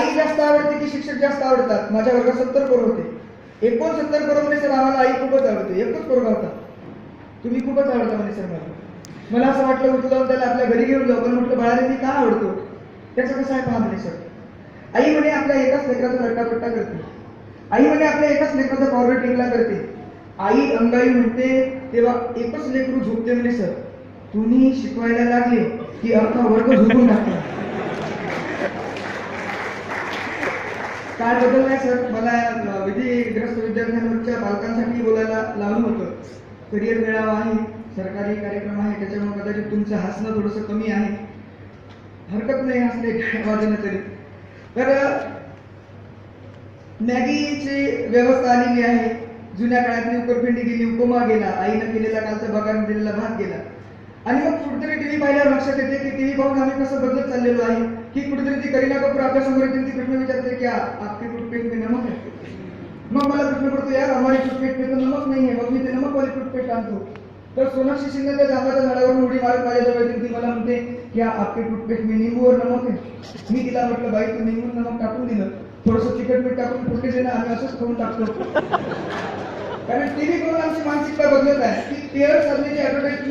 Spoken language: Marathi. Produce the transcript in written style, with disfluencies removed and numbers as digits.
आई जास्त आवडते की शिक्षक जास्त आवडतात? माझ्या वर्गात 70 पोरं होते. 69 पोरं म्हणे सर आम्हाला आई खूपच आवडते. एकच पोरगा होता, तुम्ही खूपच आवडता म्हणे सर मला. मला असं वाटलं उठलं त्याला आपल्या घरी घेऊन जाऊ, पण म्हटलं बाळाला मी का आवडतो, त्याचं कसं आहे पहा म्हणे सर. आई म्हणे आपल्या एकाच लेकराचा रट्टापट्टा करते. आई म्हणे आपल्या एकाच लेकराचा पावडर टिंगला करते. आई अंगाई म्हणते तेव्हा एकच लेकरू झोपते म्हणे सर. तुम्ही शिकवायला लागले की अख्खा वर्ग झोपून टाकतो. काय बदल सर, मला विधिग्रस्त विद्यार्थ्यांच्या पालकांसाठी बोलायला लावलं होतं. करिअर मेळावा आहे, सरकारी कार्यक्रम आहे, त्याच्यामुळे कदाचित तुमचं हसणं थोडंसं कमी आहे. हरकत नाही हसले वाजणं तरी. तर मॅगीची व्यवस्था आलेली आहे. जुन्या काळातली उकरपिंडी गेली, उपमा गेला, आईनं केलेला कालचा बघायला दिलेला भात गेला. आणि मग कुठेतरी टीव्ही पाहिल्यावर लक्षात येते की टीव्ही पाहून आम्ही कसं बदलत चाललेलो आहे. की कुठेतरी ती करीना कपूर आपल्या समोर येते, ती प्रश्न विचारते की आपके टूथपेस्ट में नमक है. मग मला प्रश्न पडतो यार हमारी टूथपेस्ट में तो नमक नाही आहे. मग मी ते नमक वाली टूथपेस्ट आणतो. तर सोनाक्षी शिंदे त्या जांबाच्या झाडावरून उडी मारत माझ्याजवळ येते. ती मला म्हणते की आपके टूथपेस्ट में नींबू और नमक है. मी तिला म्हटलं बाई तू निंबू नमक टाकून दिलं, थोडंसं तिखट मीठ टाकून फुटके देणं आम्ही असंच खाऊन टाकतो. कारण टीव्ही करून आमची मानसिकता बदलत आहे की पेअर साधण्याची ऍडव्हर्टाइज